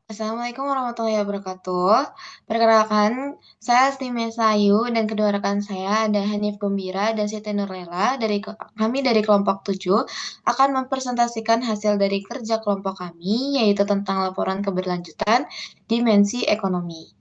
Assalamualaikum warahmatullahi wabarakatuh. Perkenalkan, saya Astime Sayu dan kedua rekan saya ada Hanif Gembira dan Siti Nurlela kami dari kelompok 7 akan mempresentasikan hasil dari kerja kelompok kami yaitu tentang laporan keberlanjutan dimensi ekonomi.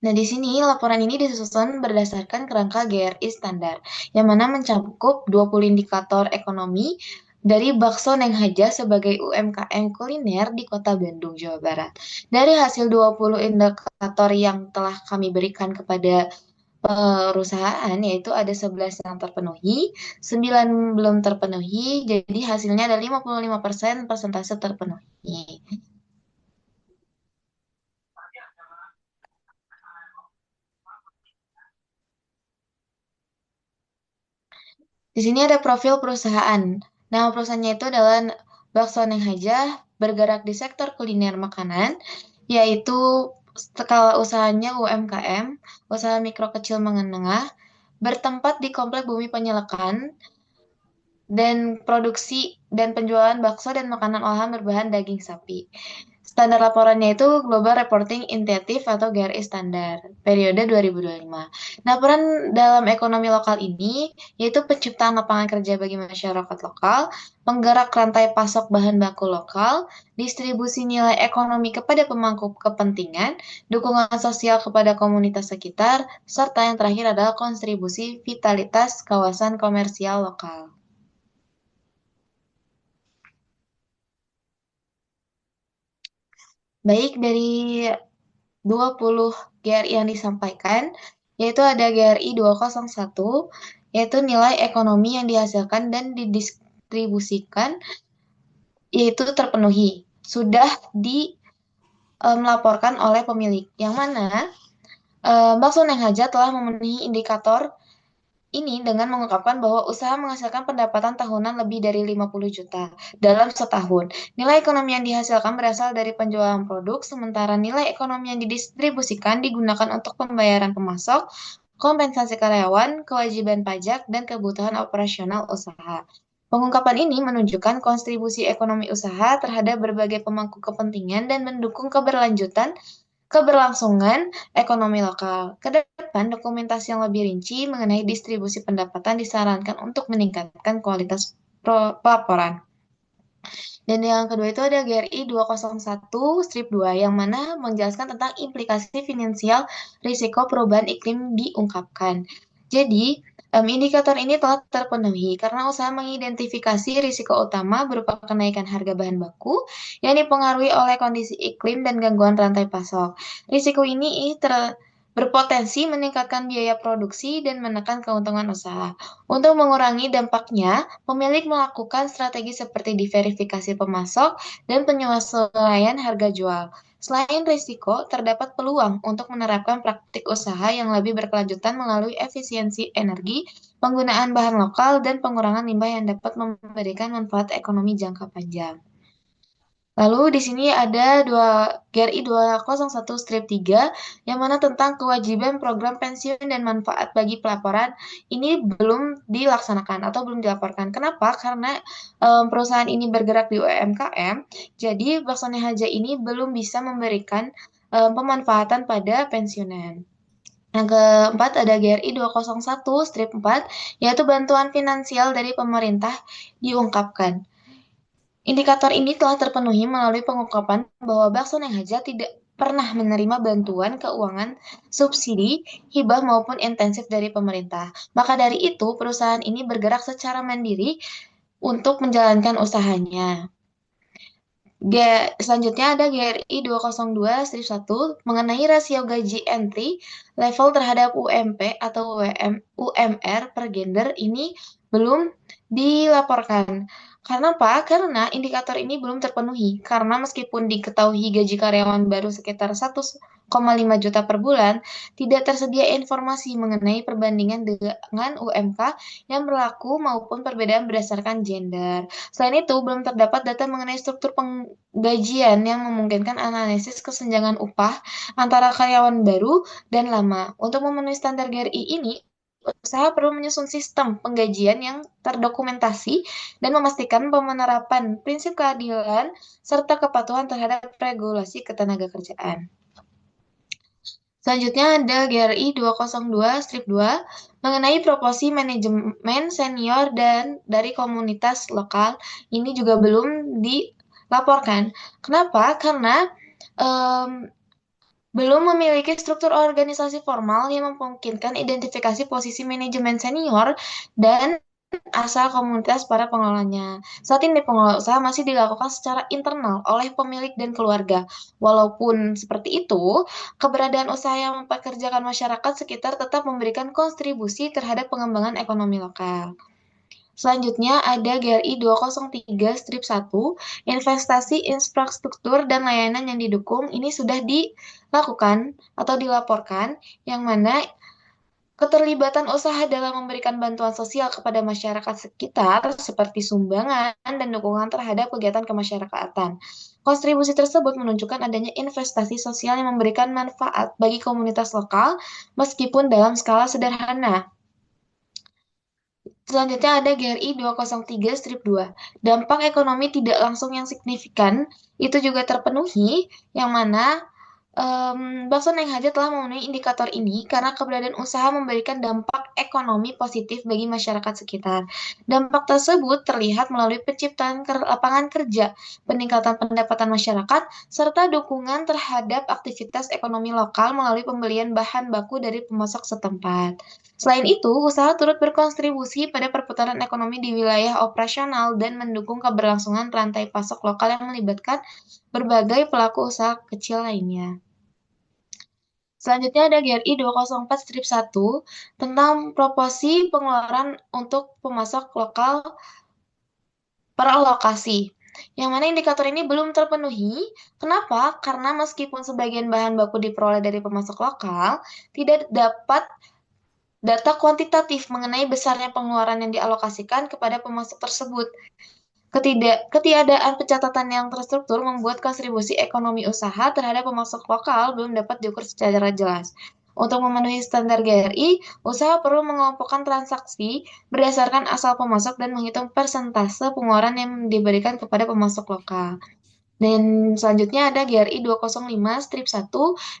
Nah, di sini laporan ini disusun berdasarkan kerangka GRI standar, yang mana mencakup 20 indikator ekonomi dari Bakso Neng Haja sebagai UMKM kuliner di Kota Bandung, Jawa Barat. Dari hasil 20 indikator yang telah kami berikan kepada perusahaan, yaitu ada 11 yang terpenuhi, 9 belum terpenuhi, jadi hasilnya ada 55% persentase terpenuhi. Di sini ada profil perusahaan. Nama perusahaannya itu adalah Bakso Neng Hajah, bergerak di sektor kuliner makanan, yaitu skala usahanya UMKM, usaha mikro kecil menengah, bertempat di Komplek Bumi Penyelekan, dan produksi dan penjualan bakso dan makanan olahan berbahan daging sapi. Standar laporannya itu Global Reporting Initiative atau GRI Standar, periode 2025. Nah, peran dalam ekonomi lokal ini yaitu penciptaan lapangan kerja bagi masyarakat lokal, penggerak rantai pasok bahan baku lokal, distribusi nilai ekonomi kepada pemangku kepentingan, dukungan sosial kepada komunitas sekitar, serta yang terakhir adalah kontribusi vitalitas kawasan komersial lokal. Baik, dari 20 GRI yang disampaikan, yaitu ada GRI 201, yaitu nilai ekonomi yang dihasilkan dan didistribusikan, yaitu terpenuhi. Sudah dilaporkan oleh pemilik, yang mana Bakso Neng Haja telah memenuhi indikator ini dengan mengungkapkan bahwa usaha menghasilkan pendapatan tahunan lebih dari 50 juta dalam setahun. Nilai ekonomi yang dihasilkan berasal dari penjualan produk, sementara nilai ekonomi yang didistribusikan digunakan untuk pembayaran pemasok, kompensasi karyawan, kewajiban pajak, dan kebutuhan operasional usaha. Pengungkapan ini menunjukkan kontribusi ekonomi usaha terhadap berbagai pemangku kepentingan dan mendukung keberlangsungan ekonomi lokal. Ke depan, dokumentasi yang lebih rinci mengenai distribusi pendapatan disarankan untuk meningkatkan kualitas pelaporan. Dan yang kedua itu ada GRI 201-2 yang mana menjelaskan tentang implikasi finansial risiko perubahan iklim diungkapkan. Jadi, indikator ini telah terpenuhi karena usaha mengidentifikasi risiko utama berupa kenaikan harga bahan baku yang dipengaruhi oleh kondisi iklim dan gangguan rantai pasok. Risiko ini berpotensi meningkatkan biaya produksi dan menekan keuntungan usaha. Untuk mengurangi dampaknya, pemilik melakukan strategi seperti diverifikasi pemasok dan penyesuaian harga jual. Selain risiko, terdapat peluang untuk menerapkan praktik usaha yang lebih berkelanjutan melalui efisiensi energi, penggunaan bahan lokal, dan pengurangan limbah yang dapat memberikan manfaat ekonomi jangka panjang. Lalu di sini ada GRI 201-3 yang mana tentang kewajiban program pensiun dan manfaat bagi pelaporan ini belum dilaksanakan atau belum dilaporkan. Kenapa? Karena perusahaan ini bergerak di UMKM, jadi Baksone Haja ini belum bisa memberikan pemanfaatan pada pensiunan. Yang keempat ada GRI 201-4 yaitu bantuan finansial dari pemerintah diungkapkan. Indikator ini telah terpenuhi melalui pengungkapan bahwa Bakso Neng Haja tidak pernah menerima bantuan keuangan, subsidi, hibah maupun intensif dari pemerintah. Maka dari itu, perusahaan ini bergerak secara mandiri untuk menjalankan usahanya. Selanjutnya ada GRI 202-1 mengenai rasio gaji entry level terhadap UMP atau UMR per gender ini belum dilaporkan. Karena apa? Karena indikator ini belum terpenuhi. Karena meskipun diketahui gaji karyawan baru sekitar 1,5 juta per bulan, tidak tersedia informasi mengenai perbandingan dengan UMK yang berlaku maupun perbedaan berdasarkan gender. Selain itu, belum terdapat data mengenai struktur penggajian yang memungkinkan analisis kesenjangan upah antara karyawan baru dan lama. Untuk memenuhi standar GRI ini, usaha perlu menyusun sistem penggajian yang terdokumentasi dan memastikan penerapan prinsip keadilan serta kepatuhan terhadap regulasi ketenagakerjaan. Selanjutnya ada GRI 202 strip 2 mengenai proporsi manajemen senior dan dari komunitas lokal. Ini juga belum dilaporkan. Kenapa? Karena em, belum memiliki struktur organisasi formal yang memungkinkan identifikasi posisi manajemen senior dan asal komunitas para pengelolanya. Saat ini pengelola usaha masih dilakukan secara internal oleh pemilik dan keluarga. Walaupun seperti itu, keberadaan usaha yang mempekerjakan masyarakat sekitar tetap memberikan kontribusi terhadap pengembangan ekonomi lokal. Selanjutnya ada GRI 203 strip 1, investasi infrastruktur dan layanan yang didukung. Ini sudah dilakukan atau dilaporkan, yang mana keterlibatan usaha dalam memberikan bantuan sosial kepada masyarakat sekitar seperti sumbangan dan dukungan terhadap kegiatan kemasyarakatan. Kontribusi tersebut menunjukkan adanya investasi sosial yang memberikan manfaat bagi komunitas lokal meskipun dalam skala sederhana. Selanjutnya ada GRI 203 strip 2. Dampak ekonomi tidak langsung yang signifikan itu juga terpenuhi, yang mana Bakso Neng Haja telah memenuhi indikator ini karena keberadaan usaha memberikan dampak ekonomi positif bagi masyarakat sekitar. Dampak tersebut terlihat melalui penciptaan lapangan kerja, peningkatan pendapatan masyarakat, serta dukungan terhadap aktivitas ekonomi lokal melalui pembelian bahan baku dari pemasok setempat. Selain itu, usaha turut berkontribusi pada perputaran ekonomi di wilayah operasional dan mendukung keberlangsungan rantai pasok lokal yang melibatkan berbagai pelaku usaha kecil lainnya. Selanjutnya ada GRI 204 strip 1 tentang proporsi pengeluaran untuk pemasok lokal per lokasi. Yang mana indikator ini belum terpenuhi. Kenapa? Karena meskipun sebagian bahan baku diperoleh dari pemasok lokal, tidak dapat data kuantitatif mengenai besarnya pengeluaran yang dialokasikan kepada pemasok tersebut. Ketiadaan pencatatan yang terstruktur membuat kontribusi ekonomi usaha terhadap pemasok lokal belum dapat diukur secara jelas. Untuk memenuhi standar GRI, usaha perlu mengelompokkan transaksi berdasarkan asal pemasok dan menghitung persentase pengeluaran yang diberikan kepada pemasok lokal. Dan selanjutnya ada GRI 205 strip 1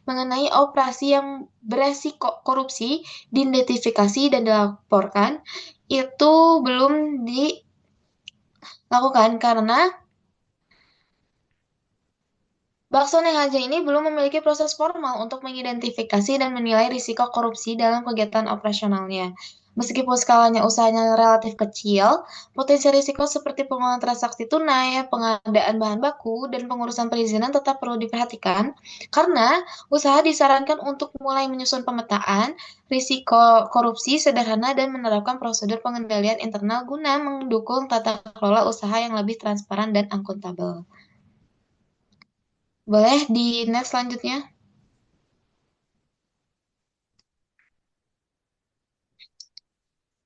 mengenai operasi yang beresiko korupsi diidentifikasi dan dilaporkan. Itu belum dilakukan karena Bakso Haja ini belum memiliki proses formal untuk mengidentifikasi dan menilai risiko korupsi dalam kegiatan operasionalnya. Meskipun skalanya usahanya relatif kecil, potensi risiko seperti pengelolaan transaksi tunai, pengadaan bahan baku, dan pengurusan perizinan tetap perlu diperhatikan karena usaha disarankan untuk mulai menyusun pemetaan risiko korupsi sederhana dan menerapkan prosedur pengendalian internal guna mendukung tata kelola usaha yang lebih transparan dan akuntabel. Boleh di next selanjutnya.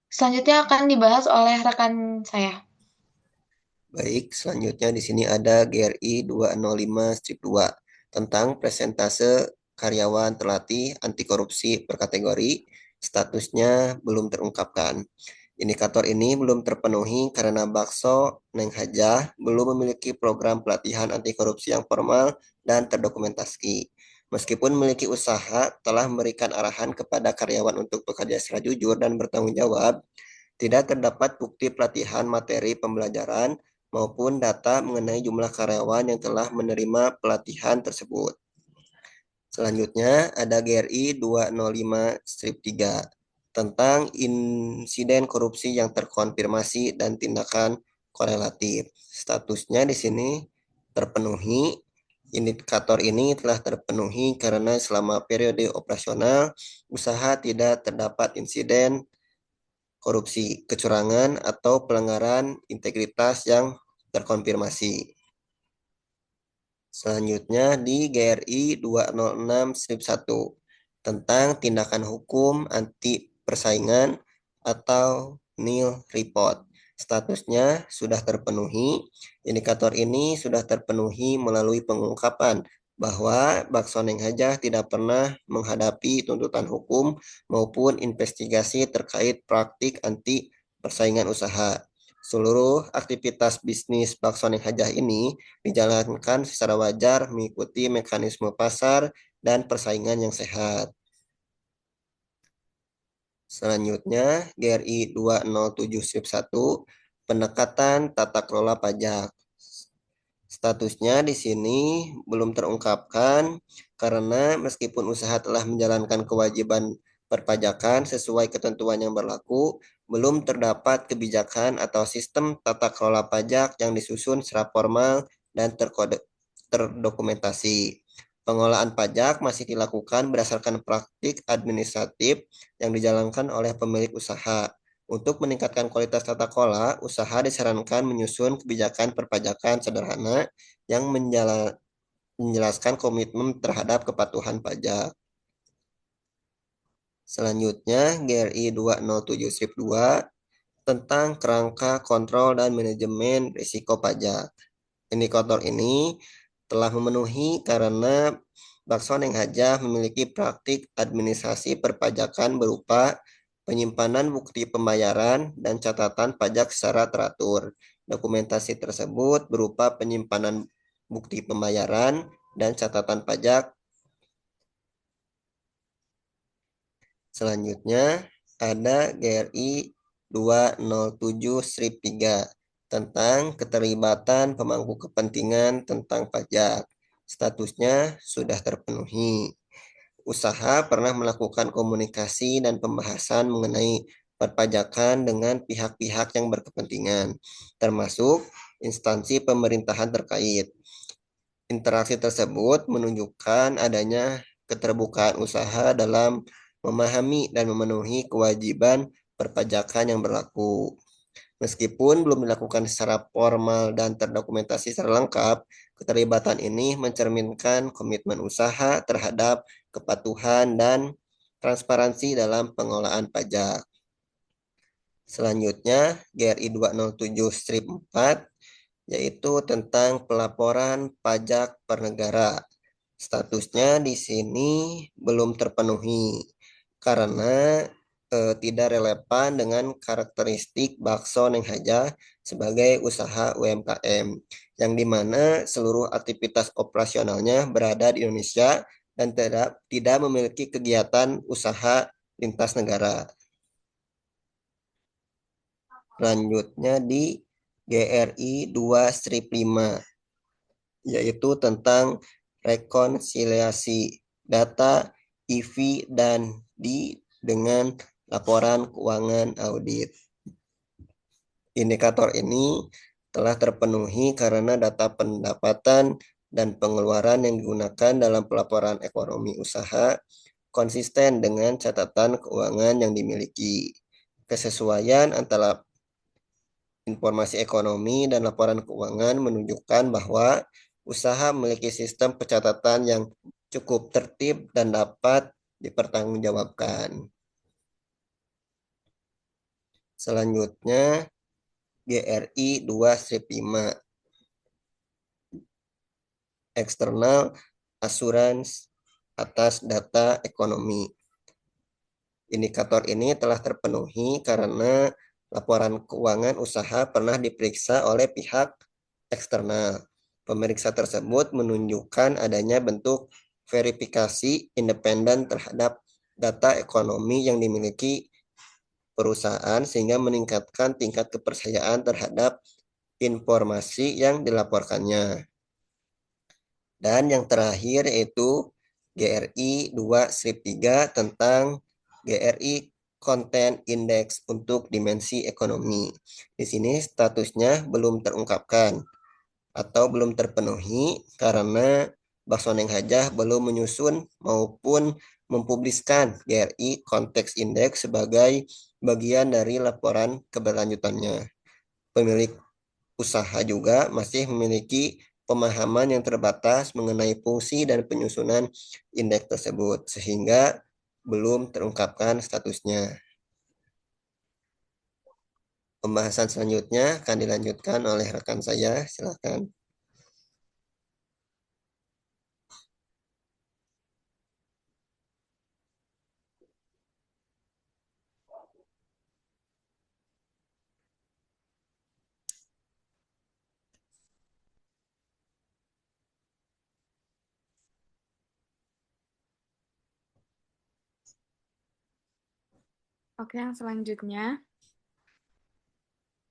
Selanjutnya akan dibahas oleh rekan saya. Baik, selanjutnya di sini ada GRI 205-2 tentang presentase karyawan terlatih anti korupsi per kategori, statusnya belum terungkapkan. Indikator ini belum terpenuhi karena Bakso Neng Hajah belum memiliki program pelatihan anti korupsi yang formal dan terdokumentasi. Meskipun memiliki usaha, telah memberikan arahan kepada karyawan untuk bekerja secara jujur dan bertanggung jawab, tidak terdapat bukti pelatihan materi pembelajaran maupun data mengenai jumlah karyawan yang telah menerima pelatihan tersebut. Selanjutnya ada GRI 205-3 tentang insiden korupsi yang terkonfirmasi dan tindakan korelatif. Statusnya di sini terpenuhi. Indikator ini telah terpenuhi karena selama periode operasional usaha tidak terdapat insiden korupsi, kecurangan, atau pelanggaran integritas yang terkonfirmasi. Selanjutnya di GRI 206-1 tentang tindakan hukum anti persaingan atau nil report. Statusnya sudah terpenuhi. Indikator ini sudah terpenuhi melalui pengungkapan bahwa Baksoneng Hajah tidak pernah menghadapi tuntutan hukum maupun investigasi terkait praktik anti persaingan usaha. Seluruh aktivitas bisnis Baksoneng Hajah ini dijalankan secara wajar mengikuti mekanisme pasar dan persaingan yang sehat. Selanjutnya, GRI 207-1, pendekatan tata kelola pajak. Statusnya di sini belum terungkapkan karena meskipun usaha telah menjalankan kewajiban perpajakan sesuai ketentuan yang berlaku, belum terdapat kebijakan atau sistem tata kelola pajak yang disusun secara formal dan terdokumentasi. Pengolahan pajak masih dilakukan berdasarkan praktik administratif yang dijalankan oleh pemilik usaha. Untuk meningkatkan kualitas tata kelola, usaha disarankan menyusun kebijakan perpajakan sederhana yang menjelaskan komitmen terhadap kepatuhan pajak. Selanjutnya, GRI 207-2 tentang kerangka kontrol dan manajemen risiko pajak. Indikator ini telah memenuhi karena Baksoneng Hajah memiliki praktik administrasi perpajakan berupa penyimpanan bukti pembayaran dan catatan pajak secara teratur. Dokumentasi tersebut berupa penyimpanan bukti pembayaran dan catatan pajak. Selanjutnya ada GRI 207-3 tentang keterlibatan pemangku kepentingan tentang pajak. Statusnya sudah terpenuhi. Usaha pernah melakukan komunikasi dan pembahasan mengenai perpajakan dengan pihak-pihak yang berkepentingan, termasuk instansi pemerintahan terkait. Interaksi tersebut menunjukkan adanya keterbukaan usaha dalam memahami dan memenuhi kewajiban perpajakan yang berlaku. Meskipun belum dilakukan secara formal dan terdokumentasi secara lengkap, keterlibatan ini mencerminkan komitmen usaha terhadap kepatuhan dan transparansi dalam pengelolaan pajak. Selanjutnya, GRI 207-4 yaitu tentang pelaporan pajak per negara. Statusnya di sini belum terpenuhi karena tidak relevan dengan karakteristik Bakso Neng Haja sebagai usaha UMKM, yang dimana seluruh aktivitas operasionalnya berada di Indonesia dan tidak memiliki kegiatan usaha lintas negara. Selanjutnya di GRI 2-5 yaitu tentang rekonsiliasi data EV dan D dengan laporan keuangan audit. Indikator ini telah terpenuhi karena data pendapatan dan pengeluaran yang digunakan dalam pelaporan ekonomi usaha konsisten dengan catatan keuangan yang dimiliki. Kesesuaian antara informasi ekonomi dan laporan keuangan menunjukkan bahwa usaha memiliki sistem pencatatan yang cukup tertib dan dapat dipertanggungjawabkan. Selanjutnya, GRI 2-5 eksternal asuransi atas data ekonomi. Indikator ini telah terpenuhi karena laporan keuangan usaha pernah diperiksa oleh pihak eksternal. Pemeriksa tersebut menunjukkan adanya bentuk verifikasi independen terhadap data ekonomi yang dimiliki perusahaan sehingga meningkatkan tingkat kepercayaan terhadap informasi yang dilaporkannya. Dan yang terakhir yaitu GRI 2-3 tentang GRI Content Index untuk dimensi ekonomi. Di sini statusnya belum terungkapkan atau belum terpenuhi karena Baksoneng Hajah belum menyusun maupun mempubliskan GRI Context Index sebagai bagian dari laporan keberlanjutannya. Pemilik usaha juga masih memiliki pemahaman yang terbatas mengenai fungsi dan penyusunan indeks tersebut, sehingga belum terungkapkan statusnya. Pembahasan selanjutnya akan dilanjutkan oleh rekan saya, silakan. Oke, yang selanjutnya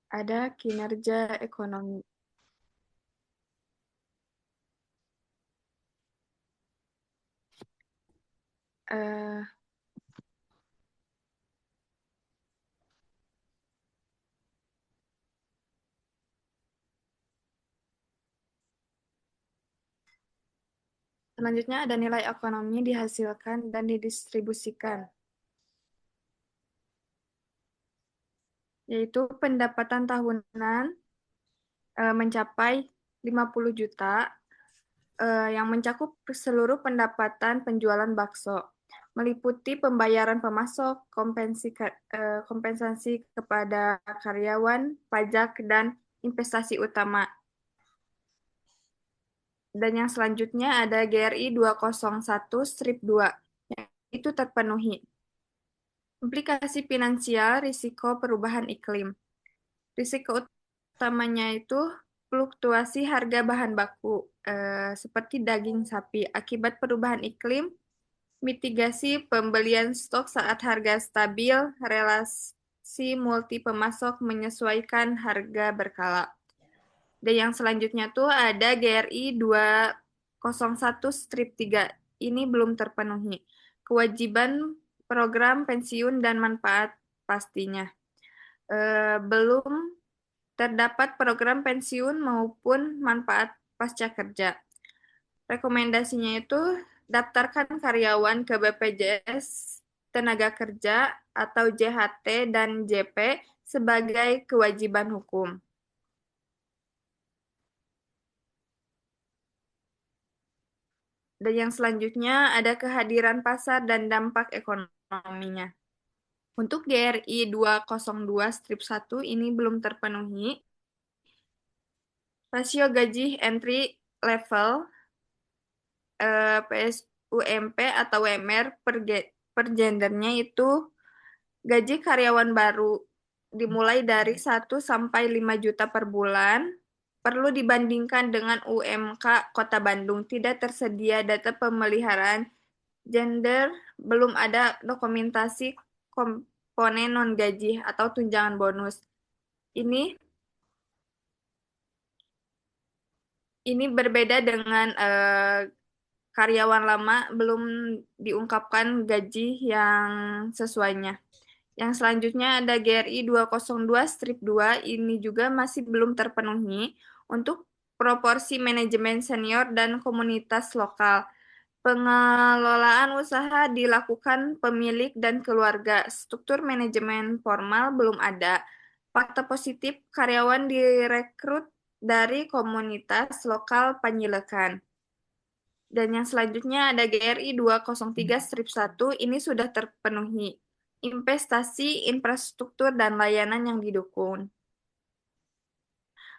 ada kinerja ekonomi. Eh, Selanjutnya ada nilai ekonomi dihasilkan dan didistribusikan, yaitu pendapatan tahunan mencapai 50 juta yang mencakup seluruh pendapatan penjualan bakso, meliputi pembayaran pemasok, kompensasi kepada karyawan, pajak, dan investasi utama. Dan yang selanjutnya ada GRI 201 strip 2, yang itu terpenuhi. Implikasi finansial risiko perubahan iklim. Risiko utamanya itu fluktuasi harga bahan baku, seperti daging sapi akibat perubahan iklim, mitigasi pembelian stok saat harga stabil, relasi multi pemasok menyesuaikan harga berkala. Dan yang selanjutnya tuh ada GRI 201 strip 3. Ini belum terpenuhi. Kewajiban program pensiun dan manfaat pastinya. Belum terdapat program pensiun maupun manfaat pasca kerja. Rekomendasinya itu daftarkan karyawan ke BPJS Tenaga Kerja atau JHT dan JP sebagai kewajiban hukum. Dan yang selanjutnya ada kehadiran pasar dan dampak ekonominya. Untuk GRI 202 strip 1 ini belum terpenuhi. Rasio gaji entry level PSUMP atau WMR per gendernya itu gaji karyawan baru dimulai dari 1 sampai 5 juta per bulan. Perlu dibandingkan dengan UMK Kota Bandung. Tidak tersedia data pemeliharaan gender, belum ada dokumentasi komponen non-gaji atau tunjangan bonus. Ini ini berbeda dengan karyawan lama, belum diungkapkan gaji yang sesuainya. Yang selanjutnya ada GRI 202 strip 2, ini juga masih belum terpenuhi untuk proporsi manajemen senior dan komunitas lokal. Pengelolaan usaha dilakukan pemilik dan keluarga. Struktur manajemen formal belum ada. Fakta positif karyawan direkrut dari komunitas lokal Panjilekan. Dan yang selanjutnya ada GRI 203 strip 1, ini sudah terpenuhi. Investasi, infrastruktur, dan layanan yang didukung.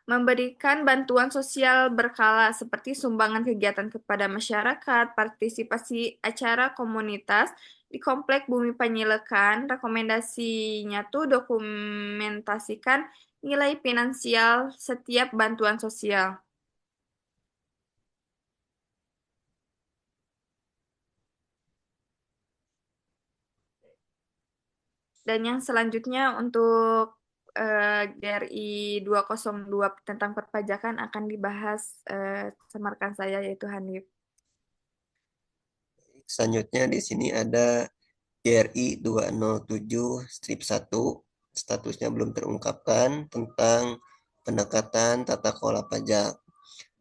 Memberikan bantuan sosial berkala seperti sumbangan kegiatan kepada masyarakat, partisipasi acara komunitas di Komplek Bumi Panyilekan. Rekomendasinya tuh dokumentasikan nilai finansial setiap bantuan sosial. Dan yang selanjutnya untuk GRI 202 tentang perpajakan akan dibahas sama rekan saya yaitu Hanif. Selanjutnya di sini ada GRI 207 strip 1, statusnya belum terungkapkan tentang pendekatan tata kelola pajak.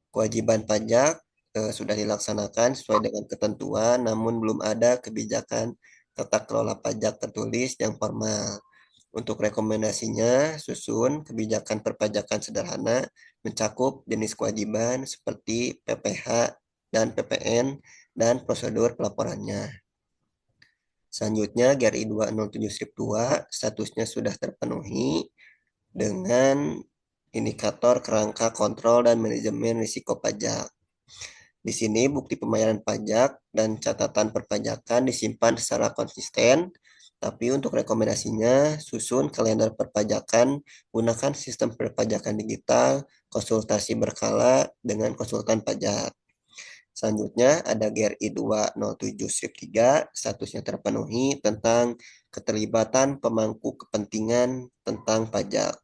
Kewajiban pajak sudah dilaksanakan sesuai dengan ketentuan, namun belum ada kebijakan tata kelola pajak tertulis yang formal. Untuk rekomendasinya, susun kebijakan perpajakan sederhana mencakup jenis kewajiban seperti PPh dan PPN dan prosedur pelaporannya. Selanjutnya, GRI 207 strip 2 statusnya sudah terpenuhi dengan indikator kerangka kontrol dan manajemen risiko pajak. Di sini bukti pembayaran pajak dan catatan perpajakan disimpan secara konsisten, tapi untuk rekomendasinya susun kalender perpajakan, gunakan sistem perpajakan digital, konsultasi berkala dengan konsultan pajak. Selanjutnya ada GRI 207 strip 3, statusnya terpenuhi tentang keterlibatan pemangku kepentingan tentang pajak.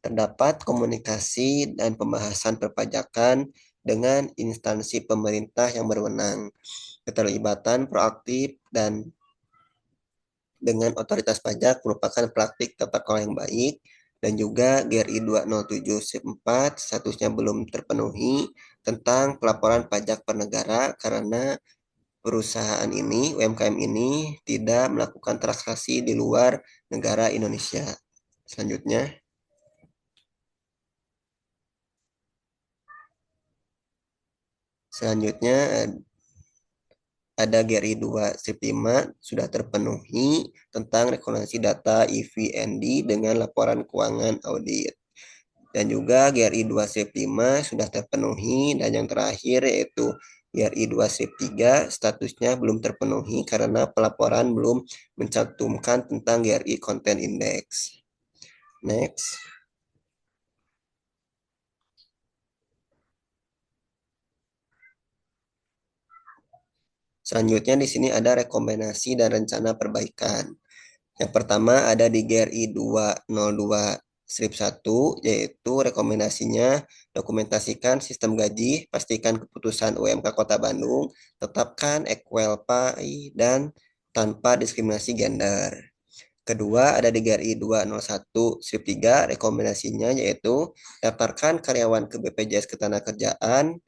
Terdapat komunikasi dan pembahasan perpajakan dengan instansi pemerintah yang berwenang, keterlibatan proaktif dan dengan otoritas pajak merupakan praktik tata kelola yang baik, dan juga GRI 207/4 statusnya belum terpenuhi tentang pelaporan pajak per negara karena perusahaan ini, UMKM ini tidak melakukan transaksi di luar negara Indonesia. Selanjutnya, selanjutnya ada GRI 2/5 sudah terpenuhi tentang rekomendasi data EVND dengan laporan keuangan audit. Dan juga GRI 2/5 sudah terpenuhi, dan yang terakhir yaitu GRI 2/3 statusnya belum terpenuhi karena pelaporan belum mencantumkan tentang GRI Content Index. Next. Selanjutnya di sini ada rekomendasi dan rencana perbaikan. Yang pertama ada di GRI 202/1, yaitu rekomendasinya dokumentasikan sistem gaji, pastikan keputusan UMK Kota Bandung, tetapkan equal pay dan tanpa diskriminasi gender. Kedua ada di GRI 201/3, rekomendasinya yaitu daftarkan karyawan ke BPJS Ketenagakerjaan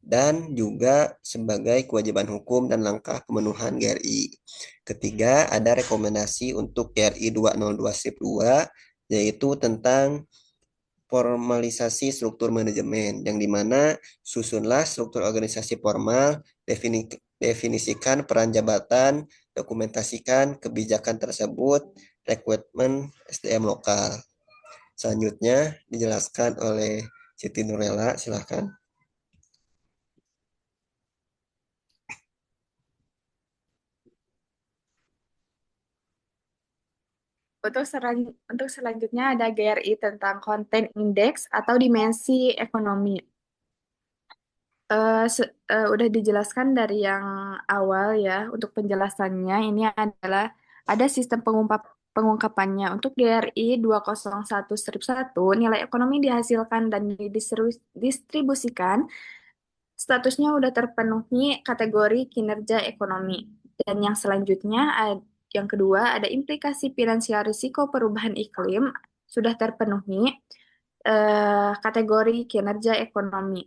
dan juga sebagai kewajiban hukum dan langkah pemenuhan GRI. Ketiga, ada rekomendasi untuk GRI 202/2, yaitu tentang formalisasi struktur manajemen, yang dimana susunlah struktur organisasi formal, definisikan peran jabatan, dokumentasikan kebijakan tersebut, rekrutmen SDM lokal. Selanjutnya dijelaskan oleh Siti Nurela, silakan. Untuk selanjutnya ada GRI tentang Content Index atau dimensi ekonomi. Udah dijelaskan dari yang awal ya. Untuk penjelasannya ini adalah ada sistem pengungkapannya. Untuk GRI 201/1 nilai ekonomi dihasilkan dan didistribusikan statusnya udah terpenuhi kategori kinerja ekonomi. Dan yang selanjutnya yang kedua ada implikasi finansial risiko perubahan iklim sudah terpenuhi kategori kinerja ekonomi.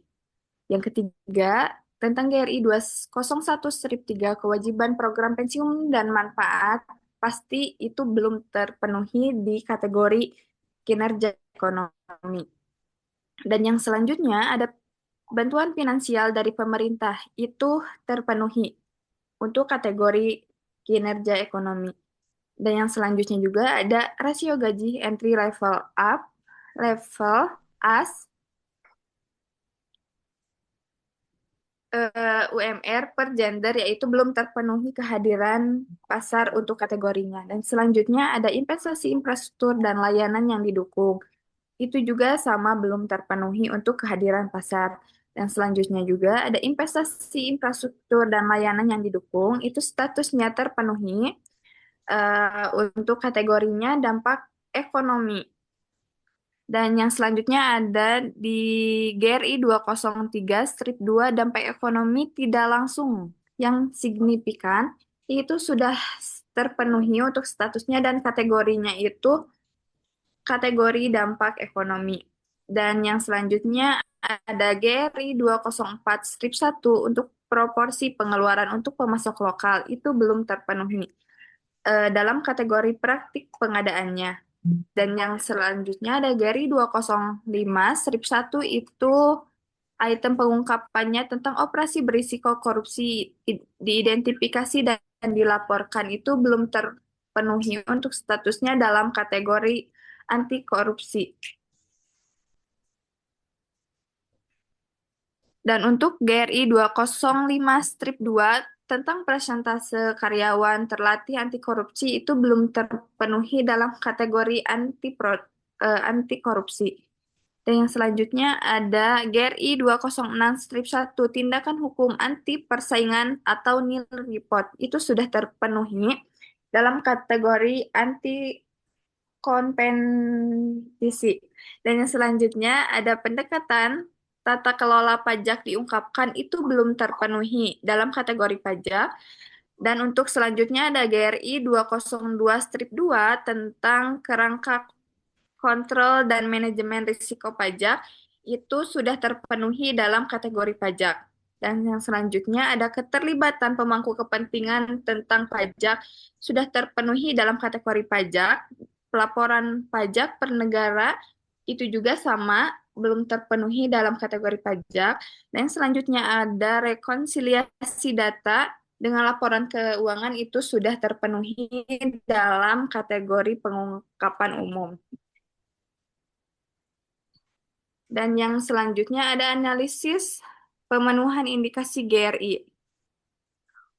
Yang ketiga, tentang GRI 201/3 kewajiban program pensiun dan manfaat pasti itu belum terpenuhi di kategori kinerja ekonomi. Dan yang selanjutnya ada bantuan finansial dari pemerintah itu terpenuhi untuk kategori kinerja ekonomi. Dan yang selanjutnya juga ada rasio gaji entry level up, level as, UMR per gender yaitu belum terpenuhi kehadiran pasar untuk kategorinya. Dan selanjutnya ada investasi infrastruktur dan layanan yang didukung. Itu juga sama belum terpenuhi untuk kehadiran pasar. Dan selanjutnya juga ada investasi infrastruktur dan layanan yang didukung. Itu statusnya terpenuhi untuk kategorinya dampak ekonomi. Dan yang selanjutnya ada di GRI 203/2 dampak ekonomi tidak langsung yang signifikan itu sudah terpenuhi untuk statusnya dan kategorinya itu kategori dampak ekonomi. Dan yang selanjutnya ada GRI 204/1 untuk proporsi pengeluaran untuk pemasok lokal itu belum terpenuhi dalam kategori praktik pengadaannya. Dan yang selanjutnya ada GRI 205/1 itu item pengungkapannya tentang operasi berisiko korupsi diidentifikasi dan dilaporkan itu belum terpenuhi untuk statusnya dalam kategori anti korupsi. Dan untuk GRI 205/2 tentang persentase karyawan terlatih anti korupsi itu belum terpenuhi dalam kategori anti korupsi. Dan yang selanjutnya ada GRI 206-1, tindakan hukum anti persaingan atau nil report. Itu sudah terpenuhi dalam kategori anti kompetisi. Dan yang selanjutnya ada pendekatan tata kelola pajak diungkapkan itu belum terpenuhi dalam kategori pajak. Dan untuk selanjutnya ada GRI 202-2 tentang kerangka kontrol dan manajemen risiko pajak itu sudah terpenuhi dalam kategori pajak. Dan yang selanjutnya ada keterlibatan pemangku kepentingan tentang pajak sudah terpenuhi dalam kategori pajak. Pelaporan pajak per negara itu juga sama, belum terpenuhi dalam kategori pajak. Dan yang selanjutnya ada rekonsiliasi data dengan laporan keuangan itu sudah terpenuhi dalam kategori pengungkapan umum. Dan yang selanjutnya ada analisis pemenuhan indikasi GRI.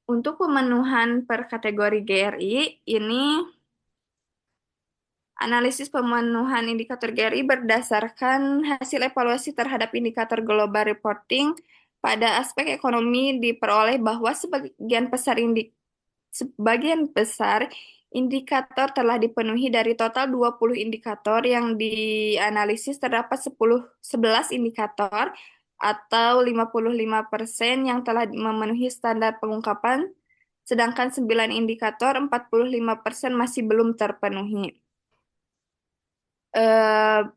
Untuk pemenuhan per kategori GRI, ini analisis pemenuhan indikator GRI berdasarkan hasil evaluasi terhadap indikator global reporting pada aspek ekonomi diperoleh bahwa sebagian besar indikator telah dipenuhi. Dari total 20 indikator yang dianalisis terdapat 11 indikator atau 55% yang telah memenuhi standar pengungkapan, sedangkan 9 indikator 45% masih belum terpenuhi.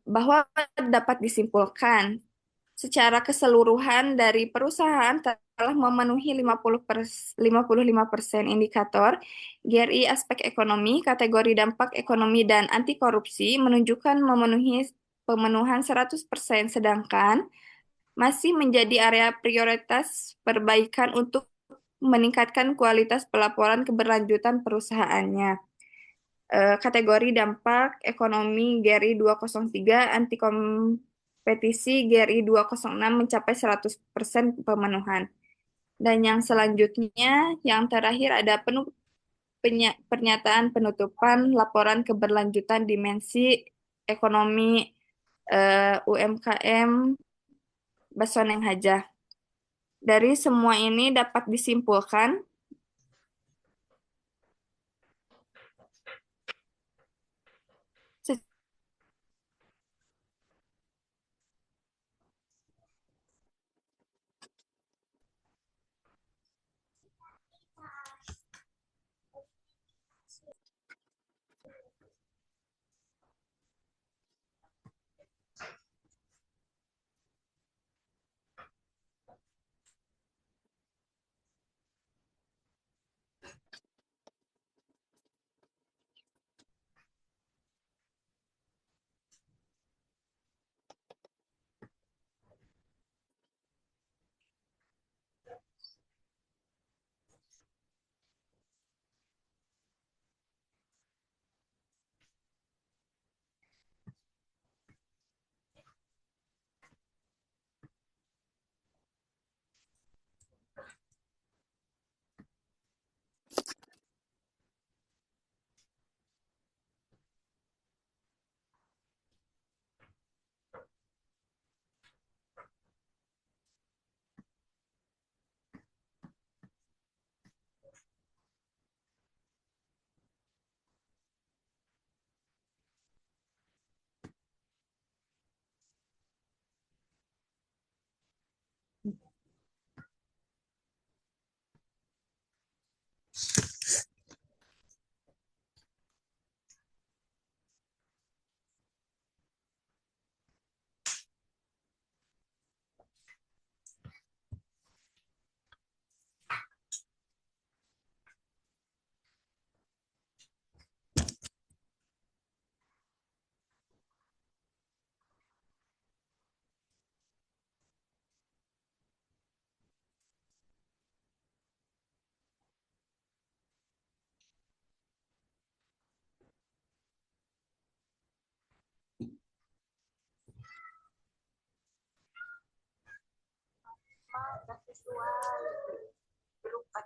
Bahwa dapat disimpulkan secara keseluruhan dari perusahaan telah memenuhi 55% indikator GRI aspek ekonomi, kategori dampak ekonomi dan anti korupsi menunjukkan memenuhi pemenuhan 100%, sedangkan masih menjadi area prioritas perbaikan untuk meningkatkan kualitas pelaporan keberlanjutan perusahaannya. Kategori dampak ekonomi GRI 203, anti kompetisi GRI 206 mencapai 100% pemenuhan. Dan yang selanjutnya, yang terakhir ada pernyataan penutupan laporan keberlanjutan dimensi ekonomi UMKM Basoneng Hajah. Dari semua ini dapat disimpulkan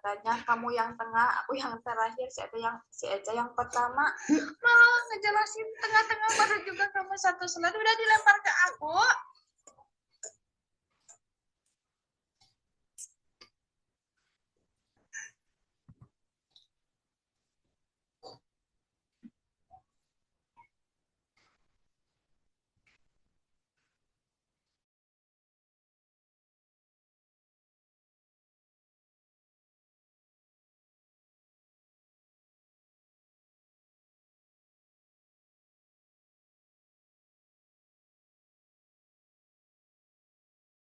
katanya kamu yang tengah, aku yang terakhir, si Eca yang pertama. Malah ngejelasin tengah-tengah baru juga kamu satu slide udah dilempar ke aku.